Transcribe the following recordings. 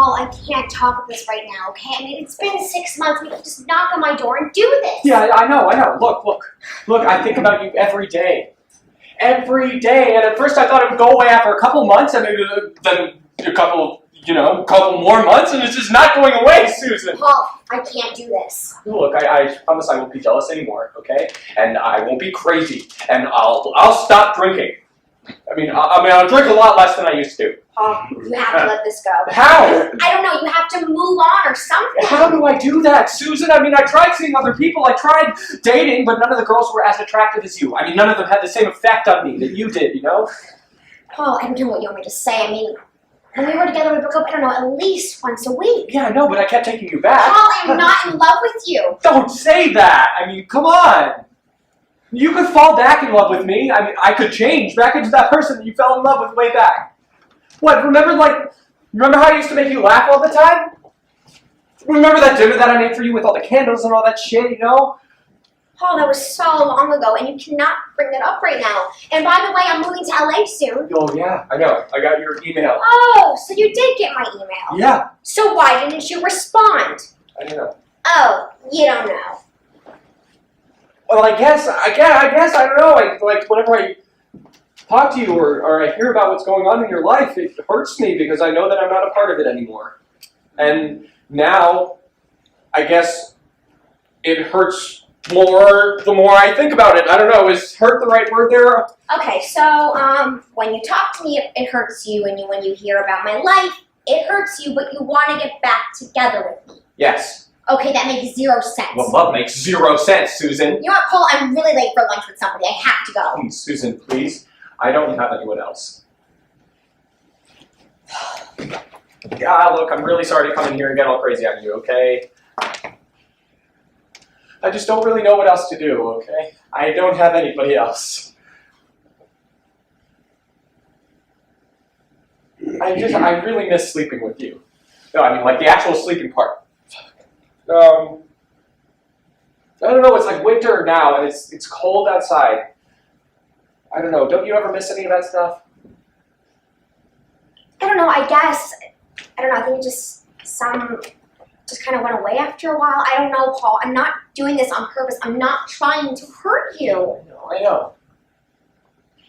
Paul, I can't talk about this right now, okay? I mean, it's been 6 months. We can just knock on my door and do this. Yeah, I know. Look, I think about you every day. Every day. And at first I thought it would go away after a couple months, and maybe then a couple more months, and it's just not going away, Susan. Paul, I can't do this. Look, I promise I won't be jealous anymore, okay? And I won't be crazy, and I'll stop drinking. I'll drink a lot less than I used to. Paul, you have to let this go. How? I don't know, you have to move on or something. How do I do that, Susan? I tried seeing other people, I tried dating, but none of the girls were as attractive as you. None of them had the same effect on me that you did, you know? Paul, I don't know what you want me to say. When we were together, we broke up, at least once a week. Yeah, I know, but I kept taking you back. Paul, I'm not in love with you. Don't say that! Come on! You could fall back in love with me. I could change back into that person that you fell in love with way back. What, remember how I used to make you laugh all the time? Remember that dinner that I made for you with all the candles and all that shit, you know? Paul, that was so long ago, and you cannot bring that up right now. And by the way, I'm moving to LA soon. Oh, yeah, I know. I got your email. Oh, so you did get my email? Yeah. So why didn't you respond? I don't know. Oh, you don't know. Well, I guess, I don't know. Whenever I talk to you or I hear about what's going on in your life, it hurts me because I know that I'm not a part of it anymore. And now, I guess it hurts more the more I think about it. I don't know, is hurt the right word there? Okay, so when you talk to me, it hurts you, and when you hear about my life, it hurts you, but you want to get back together with me. Yes. Okay, that makes 0 sense. Well, love makes 0 sense, Susan. You know what, Paul? I'm really late for lunch with somebody. I have to go. Please, Susan, please. I don't have anyone else. Yeah, look, I'm really sorry to come in here and get all crazy on you, okay? I just don't really know what else to do, okay? I don't have anybody else. I really miss sleeping with you. No, the actual sleeping part. I don't know, it's like winter now, and it's cold outside. I don't know, don't you ever miss any of that stuff? I don't know, I guess. I don't know, I think it just kind of went away after a while. I don't know, Paul. I'm not doing this on purpose. I'm not trying to hurt you. I know.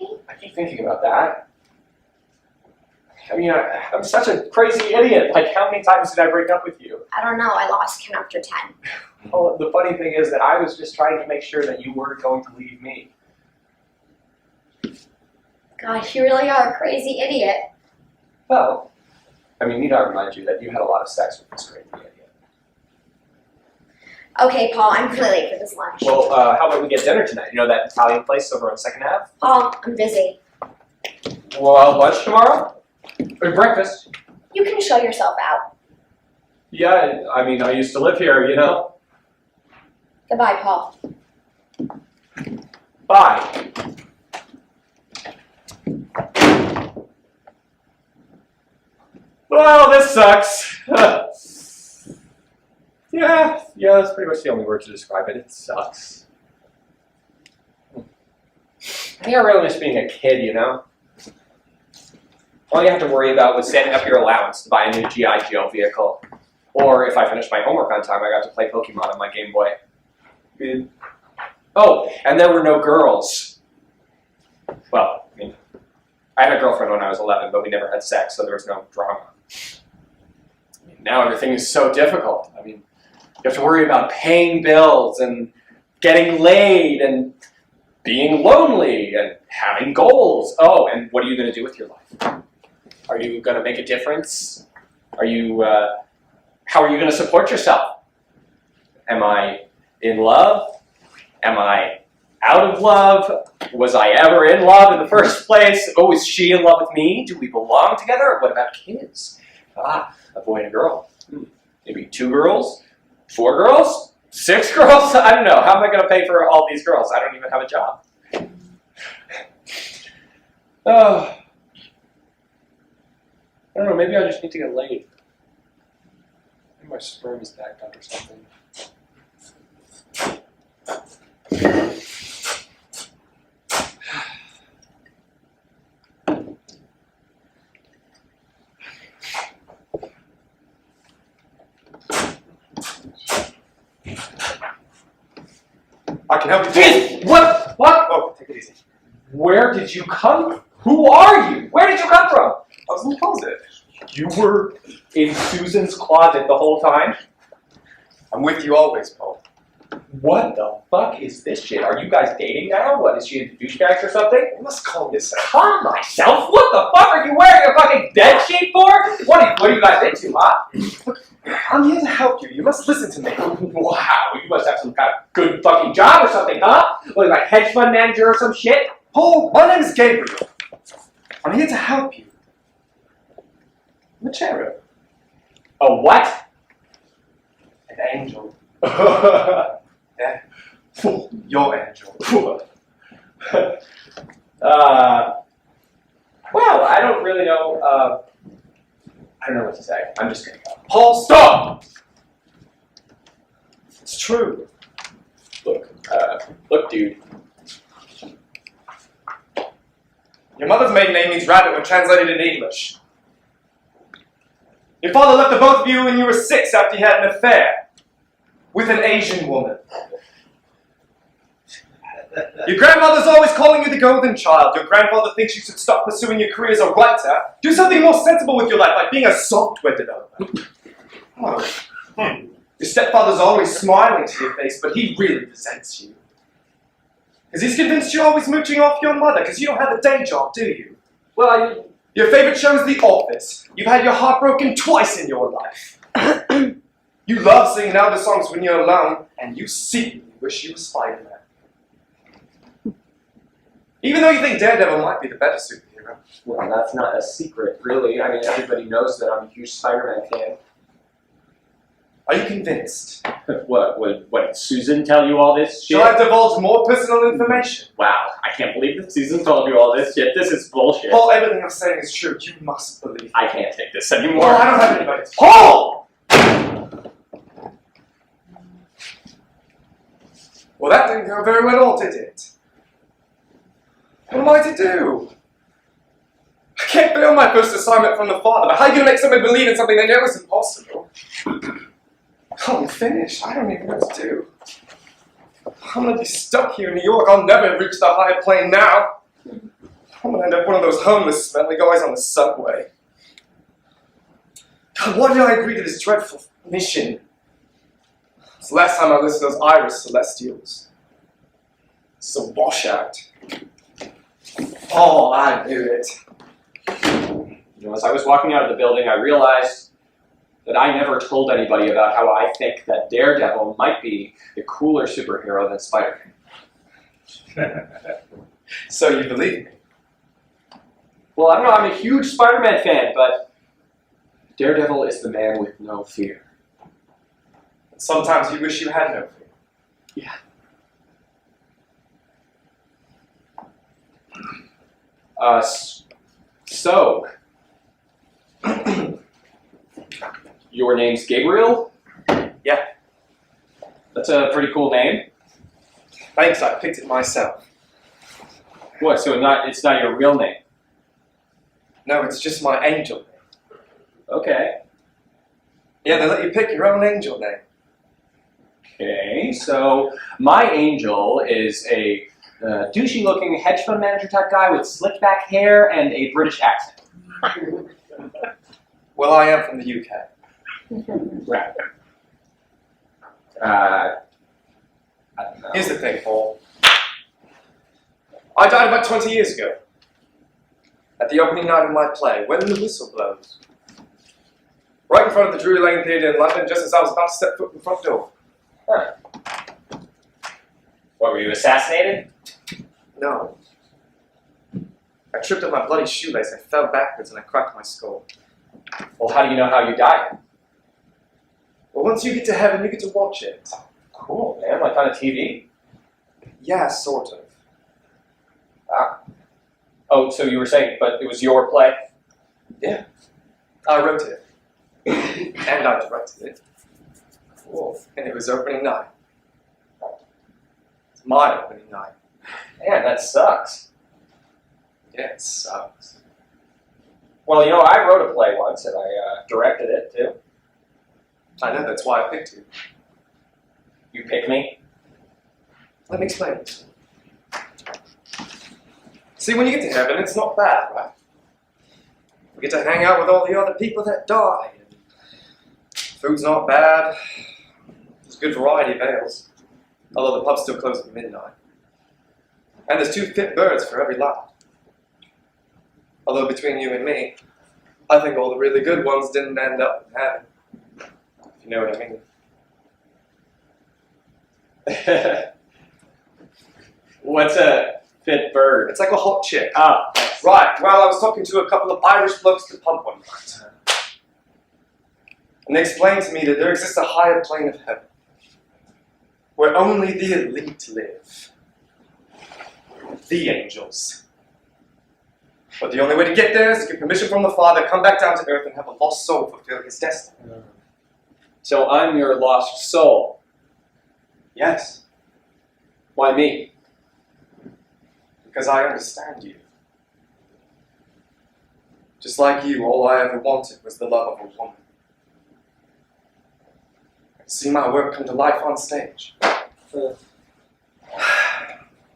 Okay? I keep thinking about that. I'm such a crazy idiot. How many times did I break up with you? I don't know. I lost count after 10. Well, the funny thing is that I was just trying to make sure that you weren't going to leave me. Gosh, you really are a crazy idiot. Well, need I remind you that you had a lot of sex with this crazy idiot. Okay, Paul, I'm really late for this lunch. Well, how about we get dinner tonight? You know that Italian place over on 2nd Ave? Paul, I'm busy. Well, lunch tomorrow? Or breakfast? You can show yourself out. Yeah, I used to live here, you know? Goodbye, Paul. Bye. Well, this sucks. Yeah, that's pretty much the only word to describe it. It sucks. I think I really miss being a kid, you know? All you have to worry about was setting up your allowance to buy a new G.I. Joe vehicle. Or if I finished my homework on time, I got to play Pokemon on my Game Boy. Good. Oh, and there were no girls. Well, I had a girlfriend when I was 11, but we never had sex, so there was no drama. Now everything is so difficult. You have to worry about paying bills and getting laid and being lonely and having goals. Oh, and what are you going to do with your life? Are you going to make a difference? How are you going to support yourself? Am I in love? Am I out of love? Was I ever in love in the first place? Oh, is she in love with me? Do we belong together? What about kids? A boy and a girl. Maybe 2 girls? 4 girls? 6 girls? I don't know. How am I going to pay for all these girls? I don't even have a job. Oh. I don't know, maybe I just need to get laid. Maybe my sperm is backed up or something. I can help you. Jeez! What? Oh, take it easy. Where did you come? Who are you? Where did you come from? I was in the closet. You were in Susan's closet the whole time? I'm with you always, Paul. What the fuck is this shit? Are you guys dating now? What, is she into douchebags or something? You must calm yourself. Calm myself? What the fuck are you wearing a fucking bed sheet for? What are you guys into, huh? I'm here to help you. You must listen to me. Wow, you must have some kind of good fucking job or something, huh? What, like hedge fund manager or some shit? Paul, my name is Gabriel. I'm here to help you. I'm a cherub. A what? An angel. Yeah. Your angel. Well, I don't really know, I don't know what to say. I'm just gonna go. Paul, stop! It's true. Look, dude. Your mother's maiden name means rabbit when translated into English. Your father left the both of you when you were 6 after he had an affair with an Asian woman. Your grandmother's always calling you the golden child. Your grandfather thinks you should stop pursuing your career as a writer. Do something more sensible with your life, like being a software developer. Oh. Your stepfather's always smiling to your face, but he really resents you. Because he's convinced you're always mooching off your mother, because you don't have a day job, do you? Well, Your favorite show is The Office. You've had your heart broken twice in your life. You love singing Elvis songs when you're alone, and you secretly wish you were Spider-Man. Even though you think Daredevil might be the better superhero. well, that's not a secret, really. I mean, everybody knows that I'm a huge Spider-Man fan. Are you convinced? What, did Susan tell you all this shit? Shall I divulge more personal information? Wow, I can't believe that Susan told you all this shit. This is bullshit. Paul, everything I'm saying is true. You must believe me. I can't take this anymore. Well, I don't have anybody. Paul! Well, that didn't go very well at all, did it? What am I to do? I can't fail my first assignment from the father, but how are you going to make someone believe in something they know is impossible? I'm finished. I don't even know what to do. I'm going to be stuck here in New York. I'll never reach the higher plane now. I'm going to end up one of those homeless, smelly guys on the subway. God, why did I agree to this dreadful mission? It's the last time I listened to those Iris Celestials. It's a washout. Oh, I knew it. You know, as I was walking out of the building, I realized that I never told anybody about how I think that Daredevil might be the cooler superhero than Spider-Man. So you believe me? Well, I don't know, I'm a huge Spider-Man fan, but Daredevil is the man with no fear. Sometimes you wish you had no fear. Yeah. So, your name's Gabriel? Yeah. That's a pretty cool name. Thanks, I picked it myself. What, so it's not your real name? No, it's just my angel name. Okay. Yeah, they let you pick your own angel name. Okay, so my angel is a douchey-looking hedge fund manager type guy with slicked back hair and a British accent. Well, I am from the UK. Right. I don't know. Here's the thing, Paul. I died about 20 years ago. At the opening night of my play, When the Whistle Blows. Right in front of the Drury Lane Theatre in London, just as I was about to step foot in the front door. Huh. What, were you assassinated? No. I tripped up my bloody shoelace, I fell backwards, and I cracked my skull. Well, how do you know how you died? Well, once you get to heaven, you get to watch it. Cool, man. Like on a TV? Yeah, sort of. Ah. Oh, so you were saying, but it was your play? Yeah. I wrote it. And I directed it. Cool. And it was opening night. It's my opening night. Man, that sucks. Yeah, it sucks. Well, you know, I wrote a play once, and I directed it, too. I know, that's why I picked you. You picked me? Let me explain it. See, when you get to heaven, it's not bad, right? We get to hang out with all the other people that died. Food's not bad. There's good variety of ales. Although the pub's still closed at midnight. And there's 2 fit birds for every lad. Although between you and me, I think all the really good ones didn't end up in heaven. If you know what I mean. What's a fit bird? It's like a hot chick. Ah, Right, well, I was talking to a couple of Irish blokes at the pub one night. And they explained to me that there exists a higher plane of heaven, where only the elite live. The angels. But the only way to get there is to get permission from the Father, come back down to earth, and have a lost soul fulfill his destiny. so I'm your lost soul. Yes, Why me? because I understand you. Just like you, all I ever wanted was the love of a woman. See my work come to life on stage. Well,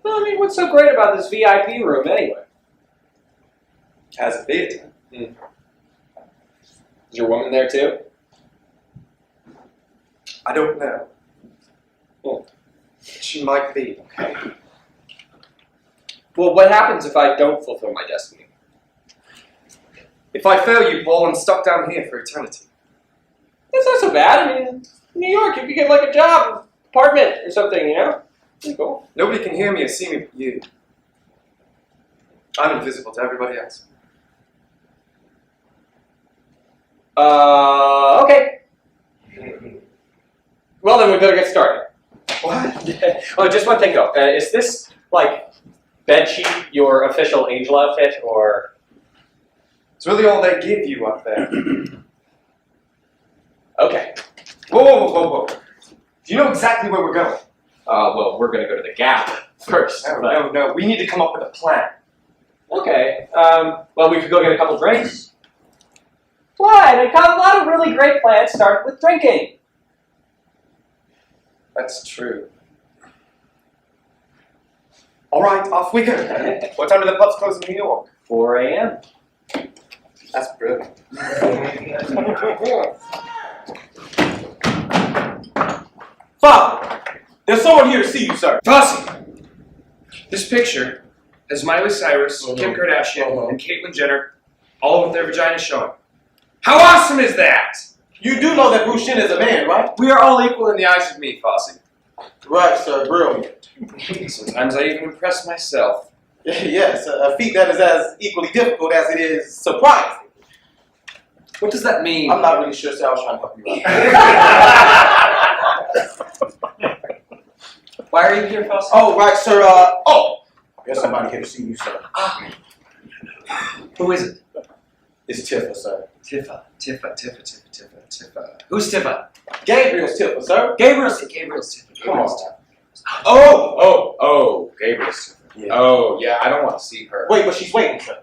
I mean, what's so great about this VIP room anyway? Has a theater. Is your woman there too? I don't know. Oh. She might be, okay? Well, what happens if I don't fulfill my destiny? If I fail you, Paul, I'm stuck down here for eternity. That's not so bad. I mean, in New York, you could get like a job, apartment or something, you know? Pretty cool. Nobody can hear me or see me but you. I'm invisible to everybody else. Okay. Well, then we better get started. What? Oh, just one thing though. Is this, like, bedsheet your official angel outfit, or? It's really all they give you up there. Okay. Whoa. Do you know exactly where we're going? Well, we're gonna go to the Gap first. No. We need to come up with a plan. Okay. Well, we could go get a couple drinks. What? A lot of really great plans start with drinking. That's true. All right, off we go. What time do the pubs close in New York? 4 a.m. That's brilliant. Father, there's someone here to see you, sir. Fossey! This picture has Miley Cyrus, Kim Kardashian, and Caitlyn Jenner, all with their vaginas showing. How awesome is that? You do know that Bruce Shin is a man, right? We are all equal in the eyes of me, Fossey. Right, sir. Brilliant. Sometimes I even impress myself. Yes, a feat that is as equally difficult as it is surprising. What does that mean? I'm not really sure, so I was trying to help you out. Why are you here, Fossey? Oh, right, sir. There's somebody here to see you, sir. Who is it? It's Tifa, sir. Tifa. Who's Tifa? Gabriel's Tifa, sir. Gabriel's Tifa. Come on. Oh, Gabriel's Tifa. Yeah. Oh, yeah, I don't want to see her. Wait, but she's waiting, sir.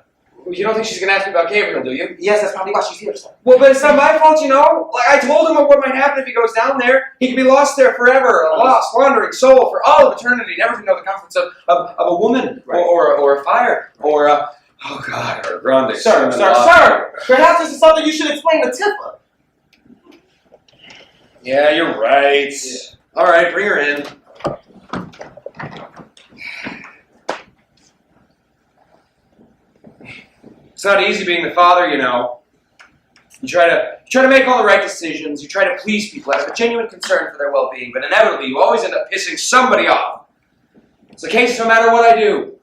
You don't think she's going to ask me about Gabriel, do you? Yes, that's probably why she's here, sir. Well, but it's not my fault, you know? Like, I told him of what might happen if he goes down there. He could be lost there forever, a lost, wandering soul for all of eternity, never to know the comforts of a woman, Right. or a fire, or a, oh God, or a grande. Sir. Perhaps this is something you should explain to Tifa. Yeah, you're right. Yeah. All right, bring her in. It's not easy being the father, you know. You try to make all the right decisions. You try to please people out of a genuine concern for their well-being, but inevitably you always end up pissing somebody off. It's the case no matter what I do.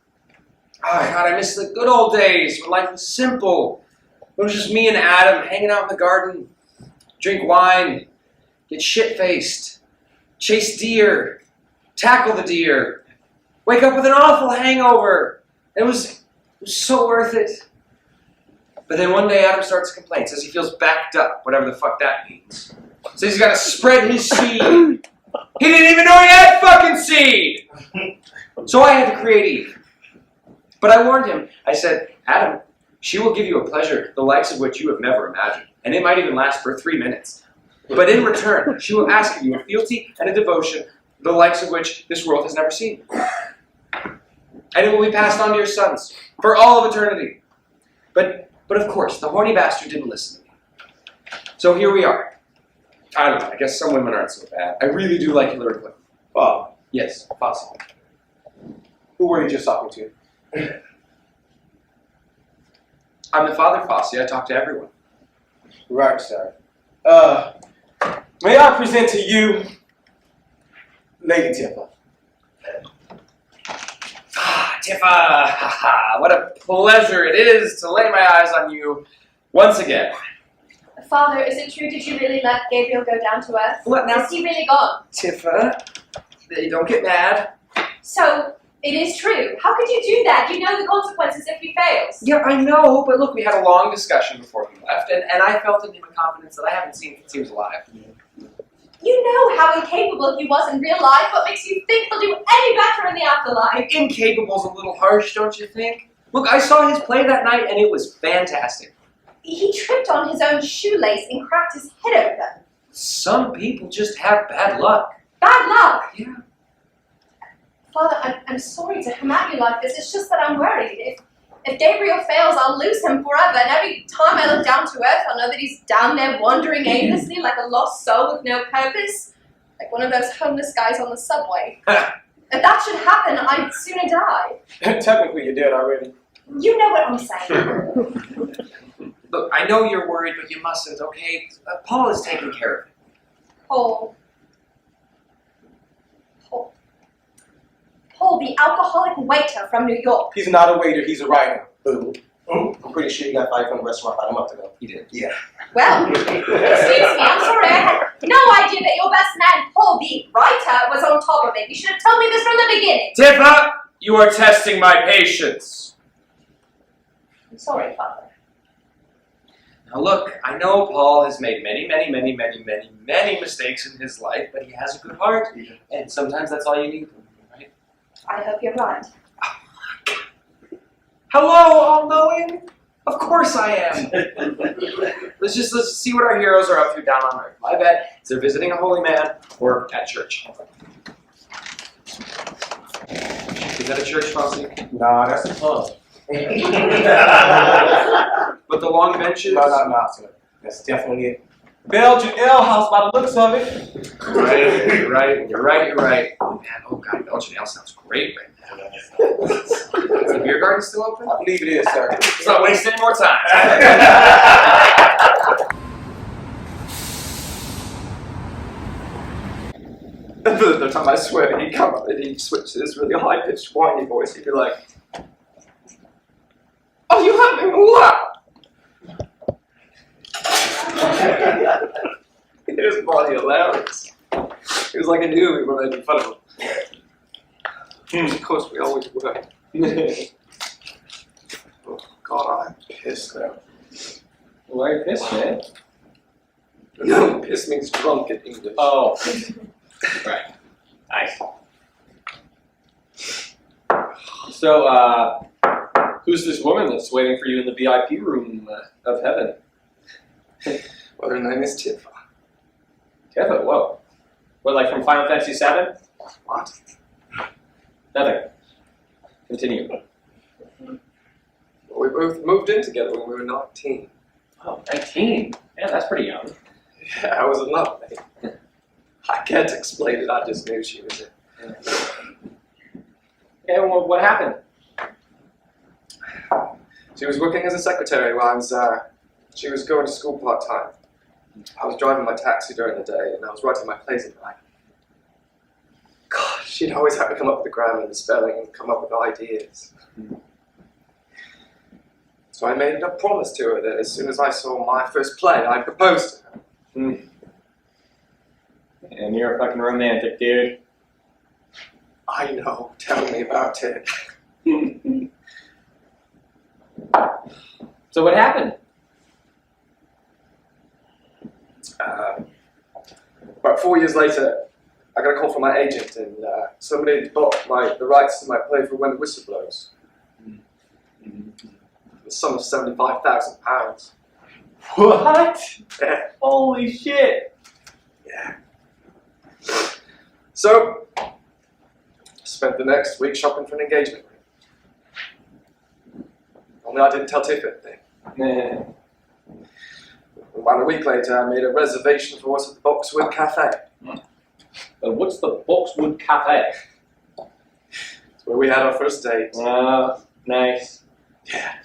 Oh God, I miss the good old days when life was simple. It was just me and Adam hanging out in the garden, drink wine, get shit-faced, chase deer, tackle the deer, wake up with an awful hangover. It was so worth it. But then one day Adam starts to complain, says he feels backed up, whatever the fuck that means. Says he's got to spread his seed. He didn't even know he had fucking seed! So I had to create Eve. But I warned him. I said, Adam, she will give you a pleasure the likes of which you have never imagined. And it might even last for 3 minutes. But in return, she will ask of you a fealty and a devotion the likes of which this world has never seen. And it will be passed on to your sons for all of eternity. But of course, the horny bastard didn't listen to me. So here we are. I don't know, I guess some women aren't so bad. I really do like Hillary Clinton. Bob, Yes, possible. who were you just talking to? I'm the father Fosse, I talk to everyone. Right, sir. May I present to you Lady Tipper? Ah, Tifa! What a pleasure it is to lay my eyes on you once again. Father, is it true? Did you really let Gabriel go down to earth? What now? Is he really gone? Tifa, don't get mad. So, it is true. How could you do that? You know the consequences if he fails. Yeah, I know, but look, we had a long discussion before he left, and I felt in him a confidence that I haven't seen since he was alive. You know how incapable he was in real life. What makes you think he'll do any better in the afterlife? Incapable's a little harsh, don't you think? Look, I saw his play that night, and it was fantastic. He tripped on his own shoelace and cracked his head open. Some people just have bad luck. Bad luck! Yeah. Father, I'm sorry to come at you like this. It's just that I'm worried. If Gabriel fails, I'll lose him forever. And every time I look down to earth, I'll know that he's down there wandering aimlessly like a lost soul with no purpose. Like one of those homeless guys on the subway. If that should happen, I'd sooner die. Technically, you're dead already. You know what I'm saying. Look, I know you're worried, but you mustn't, okay? Paul is taking care of it. Paul, the alcoholic waiter from New York. He's not a waiter, he's a writer. Boo. I'm pretty sure he got fired from the restaurant about a month ago. He did. Yeah. Well, excuse me, I'm sorry. I had no idea that your best man, Paul, the writer, was on top of it. You should have told me this from the beginning. Tifa, you are testing my patience. I'm sorry, Father. Now look, I know Paul has made many mistakes in his life, but he has a good heart, and sometimes that's all you need from him, right? I hope you're right. Hello, all-knowing? Of course I am. Let's see what our heroes are up to down on earth. My bet is they're visiting a holy man or at church. Is that a church, Fosse? Nah, that's a pub. With the long benches? No, sir. That's definitely it. Belgian Ale House by the looks of it. You're right. Man, oh God, Belgian Ale sounds great right now. Is the beer garden still open? I believe it is, sir. Let's not waste any more time. The time I swear he'd come up and he'd switch to this really high-pitched, whiny voice. He'd be like, "Are you having what?" It was bloody hilarious. It was like I knew we were making fun of him. Of course, we always were. Oh, God, I'm pissed now. Why are you pissed, man? No, piss means drunk in English. Oh. Right. Nice. So, who's this woman that's waiting for you in the VIP room of heaven? Well, her name is Tifa. Tifa, whoa. What, like from Final Fantasy VII? What? Nothing. Continue. Well, we both moved in together when we were 19. Oh, 19? Yeah, that's pretty young. Yeah, I was in love, mate. I can't explain it, I just knew she was it. Okay, well, what happened? She was working as a secretary while she was going to school part-time. I was driving my taxi during the day and I was writing my plays at night. God, she'd always have to come up with the grammar and the spelling and come up with ideas. So I made a promise to her that as soon as I saw my first play, I'd propose to her. And you're a fucking romantic, dude. I know, tell me about it. So what happened? About 4 years later, I got a call from my agent and somebody had bought the rights to my play for When the Whistle Blows. The sum of £75,000. What? Yeah. Holy shit! Yeah. So, Spent the next week shopping for an engagement ring. Only I didn't tell Tiff anything. Nah. About a week later, I made a reservation for us at the Boxwood Cafe. What's the Boxwood Cafe? It's where we had our first date. Nice. Yeah.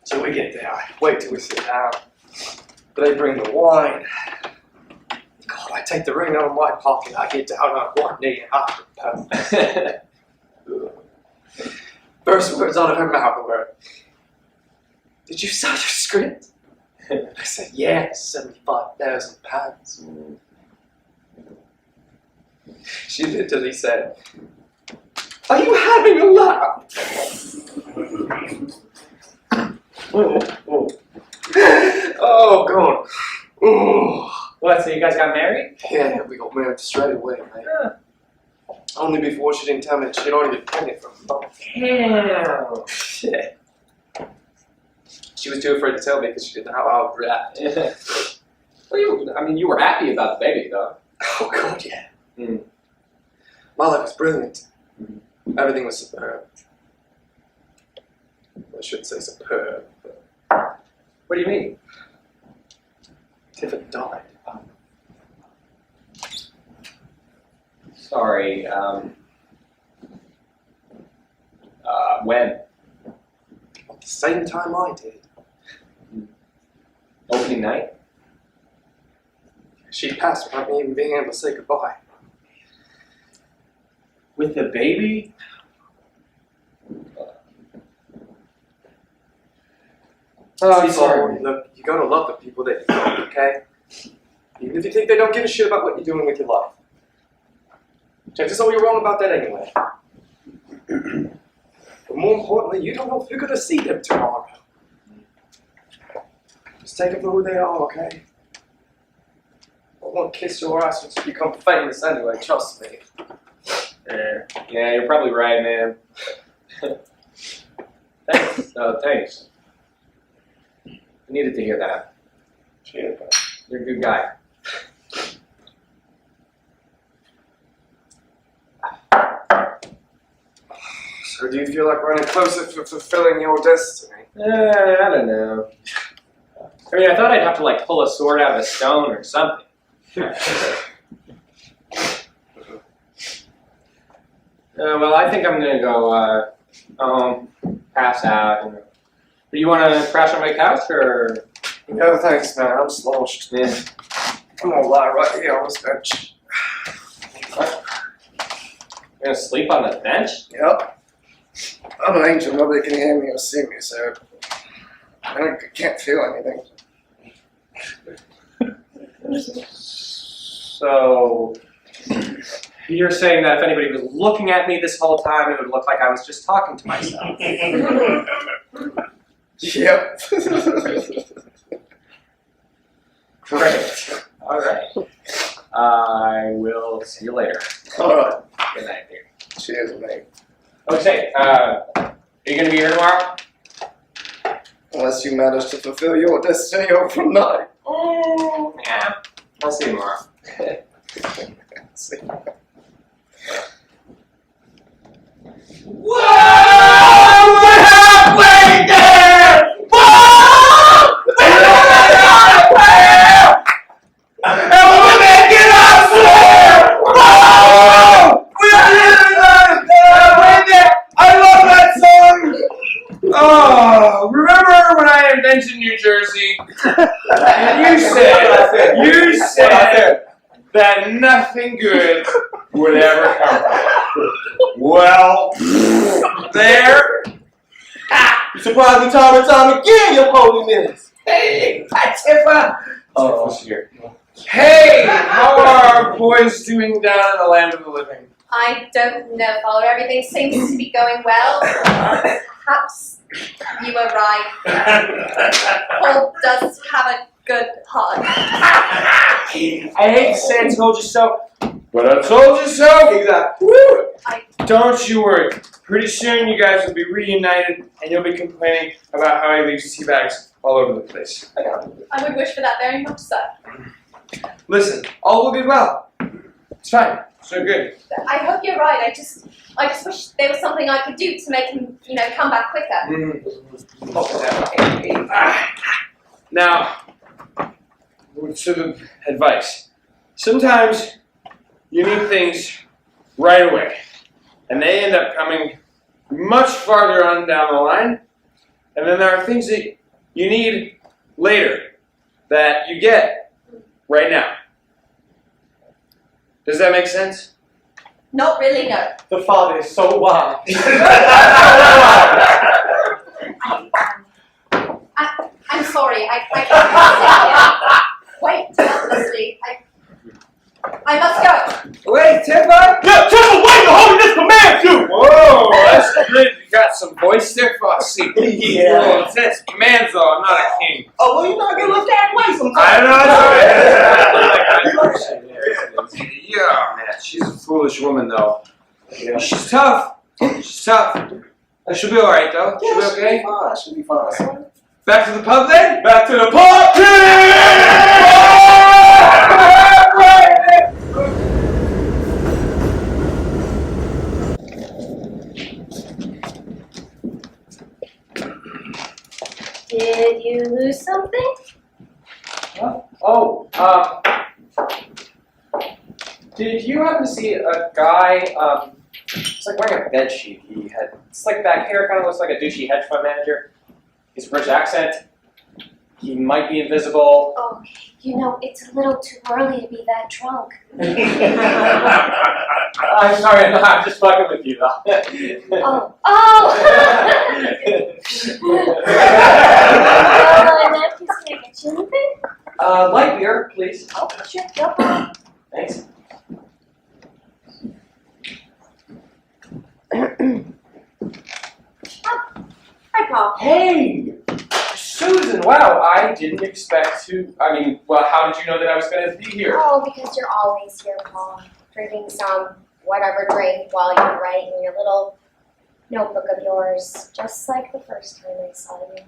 So we get there, I wait till we sit down. They bring the wine. God, I take the ring out of my pocket, I get down on one knee and I propose. First words out of her mouth were, "Did you sell your script?" I said, "Yeah, £75,000. She literally said, "Are you having a laugh?" Oh, God. Oh. What, so you guys got married? Yeah, we got married straight away, mate. Yeah. Only before she didn't tell me that she'd already been pregnant from a month. Damn. Yeah. She was too afraid to tell me because she didn't know how I would react. Well, you were happy about the baby, though. Oh, God, yeah. Mm. My life was brilliant. Everything was superb. I shouldn't say superb, but What do you mean? Tiffany died. Sorry, when? At the same time I did. Opening night? She passed without me even being able to say goodbye. With the baby? Oh, See, sorry. Paul, look, you gotta love the people that you love, okay? Even if you think they don't give a shit about what you're doing with your life. Chances are you're wrong about that anyway. But more importantly, you don't know if you're gonna see them tomorrow. Just take them for who they are, okay? I won't kiss your ass once you become famous anyway, trust me. Yeah, you're probably right, man. Thanks. Thanks. I needed to hear that. Cheers, man. You're a good guy. So do you feel like running closer to fulfilling your destiny? I don't know. I mean, I thought I'd have to like pull a sword out of a stone or something. Well, I think I'm gonna go home, pass out. Do you want to crash on my couch or? No, thanks, man. I'm sloshed. Yeah. I'm gonna lie right here on this bench. What? You're gonna sleep on the bench? Yep. I'm an angel. Nobody can hear me or see me, so I can't feel anything. So you're saying that if anybody was looking at me this whole time, it would look like I was just talking to myself. Yep. Great. All right. I will see you later. Alright. Good night, dear. Cheers, mate. Okay. Are you gonna be here tomorrow? Unless you manage to fulfill your destiny overnight. Yeah. I'll see you tomorrow. See. Whoa! We're halfway there! Whoa! We're halfway there! And we'll make it up there! Whoa! We're halfway there! I love that song! Oh, remember when I invented New Jersey? And you said that nothing good would ever come from it. Well, there. You surprise me time and time again, your holiness. Hey, Tifa. Oh, here. Hey, how are our boys doing down in the land of the living? I don't know, Father. Everything seems to be going well. Perhaps you were right. Paul does have a good heart. I hate to say I told you so, but I told you so. Exactly. Woo. Don't you worry. Pretty soon you guys will be reunited and you'll be complaining about how he leaves tea bags all over the place. I would wish for that very much, sir. Listen, all will be well. It's fine. So good. I hope you're right. I just wish there was something I could do to make him, come back quicker. Now, what's sort of advice? Sometimes you need things right away, and they end up coming much farther on down the line. And then there are things that you need later that you get right now. Does that make sense? Not really, no. The father is so wise. I'm sorry. I can't sit here. Wait, honestly. I must go. Wait, Timber! Yeah, Timber, wait! The holiness commands you! Whoa, that's good. You got some voice there, Foxy. Yeah. Whoa, that's commands though. I'm not a king. Oh, well, you know, I get a little carried away sometimes. I know. Yeah, man. She's a foolish woman, though. Yeah. She's tough. She's tough. She'll be all right, though. She'll be okay. She'll be fine, son. Back to the pub, then. Back to the party! Did you lose something? Huh? Oh, did you happen to see a guy, it's like wearing a bed sheet. He had slick back hair, kind of looks like a douchey hedge fund manager. He's a British accent. He might be invisible. Oh, it's a little too early to be that drunk. I'm sorry, I'm just fucking with you, though. In that case, can I get you anything? Light beer, please. Oh, sure, no problem. Thanks. Hi, Paul. Hey! Susan, wow, I didn't expect to, how did you know that I was going to be here? Oh, because you're always here, Paul. Drinking some whatever drink while you're writing your little notebook of yours, just like the first time I saw you.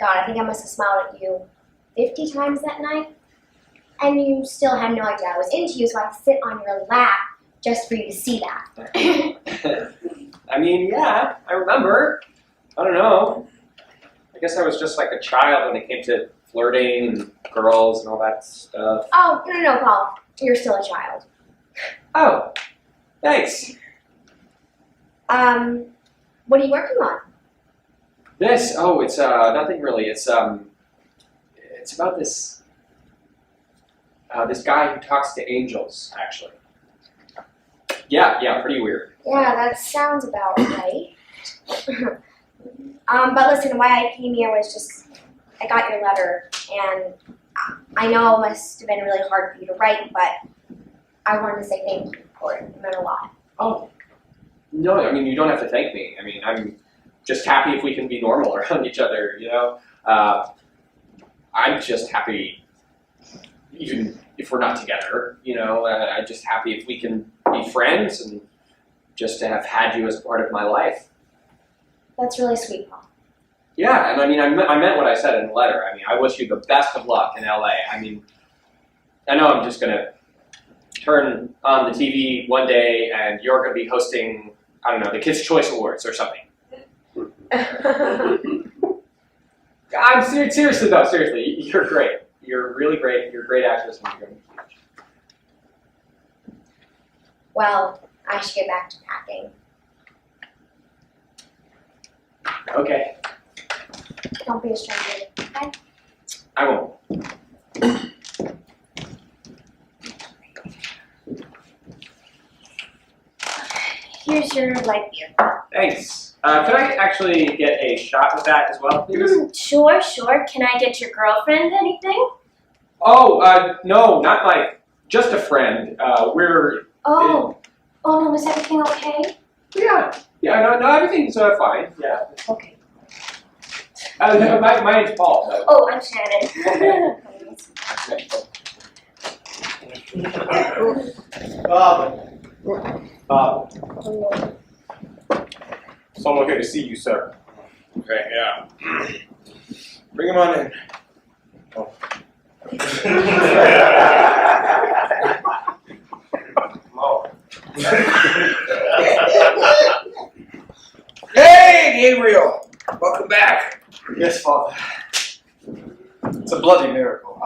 God, I think I must have smiled at you 50 times that night, and you still had no idea I was into you, so I sit on your lap just for you to see that. Yeah, I remember. I don't know. I guess I was just like a child when it came to flirting and girls and all that stuff. Oh, no, Paul. You're still a child. Oh, thanks. What are you working on? This? Oh, it's nothing really. It's about this guy who talks to angels, actually. Yeah, pretty weird. Yeah, that sounds about right. But listen, why I came here was just, I got your letter, and I know it must have been really hard for you to write, but I wanted to say thank you for it. It meant a lot. Oh, no, you don't have to thank me. I'm just happy if we can be normal around each other, I'm just happy even if we're not together, I'm just happy if we can be friends and just to have had you as part of my life. That's really sweet, Paul. Yeah, and I meant what I said in the letter. I wish you the best of luck in LA. I know I'm just gonna turn on the TV one day and you're gonna be hosting, I don't know, the Kids' Choice Awards or something. I'm seriously though, seriously, you're great. You're really great. You're a great actress and you're gonna be huge. Well, I should get back to packing. Okay, Don't be a stranger, okay? I won't. Here's your light beer. Thanks. Could I actually get a shot with that as well, please? Sure. Can I get your girlfriend anything? Oh, no, not just a friend. We're... Oh no, is everything okay? Yeah, no, everything's fine. Yeah. Okay. My name's Paul. So. Oh, I'm Shannon. Bob. Someone here to see you, sir. Okay, yeah. Bring him on in. Oh. Yes, Father. It's a bloody miracle.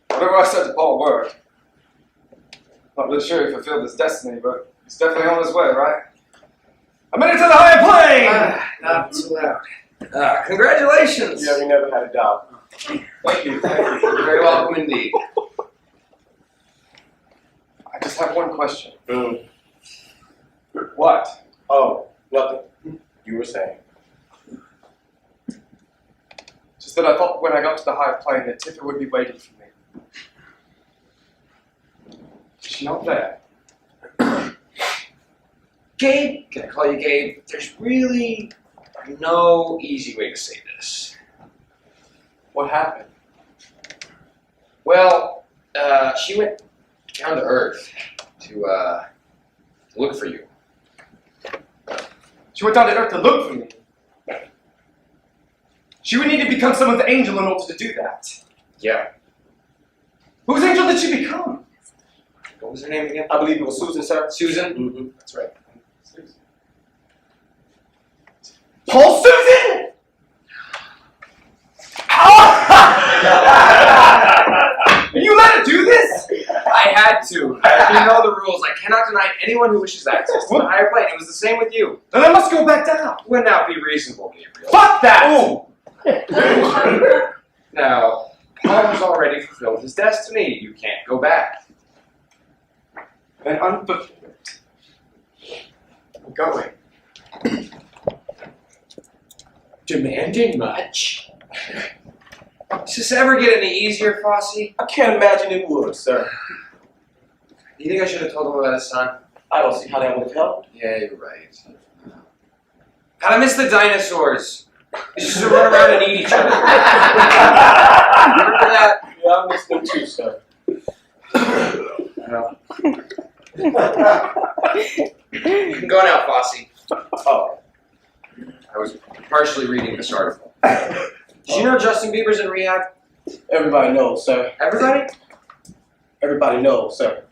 Whatever I said to Paul worked. Not really sure he fulfilled his destiny, but he's definitely on his way, right? I made it to the higher plane! Not too loud. Congratulations! Yeah, we never had a doubt. Thank you. You're very welcome indeed. I just have one question. Mm. What? Oh, nothing. You were saying. Just that I thought when I got to the higher plane that Tifa would be waiting for me. She's not there. Gabe, can I call you Gabe? There's really no easy way to say this. What happened? Well, she went down to Earth to look for you. She went down to Earth to look for me. She would need to become someone's angel in order to do that. Yeah. Whose angel did she become? What was her name again? I believe it was Susan, sir. Susan? Mm-hmm. That's right. Paul Susan! You let her do this? I had to. You know the rules. I cannot deny anyone who wishes access to the higher plane. It was the same with you. Then I must go back down. Would now be reasonable, Gabriel. Fuck that! Ooh. Now, Paul has already fulfilled his destiny. You can't go back. Then unfulfill it. I'm going. Demanding much? Does this ever get any easier, Fossey? I can't imagine it would, sir. Do you think I should have told him about his son? I don't see how that would have helped. Yeah, you're right. God, I miss the dinosaurs. They used to run around and eat each other. Remember that? Yeah, I miss them too, sir. No. You can go now, Fossey. Oh. I was partially reading this article. Did you know Justin Bieber's in rehab? Everybody knows, sir. Everybody? Everybody knows, sir.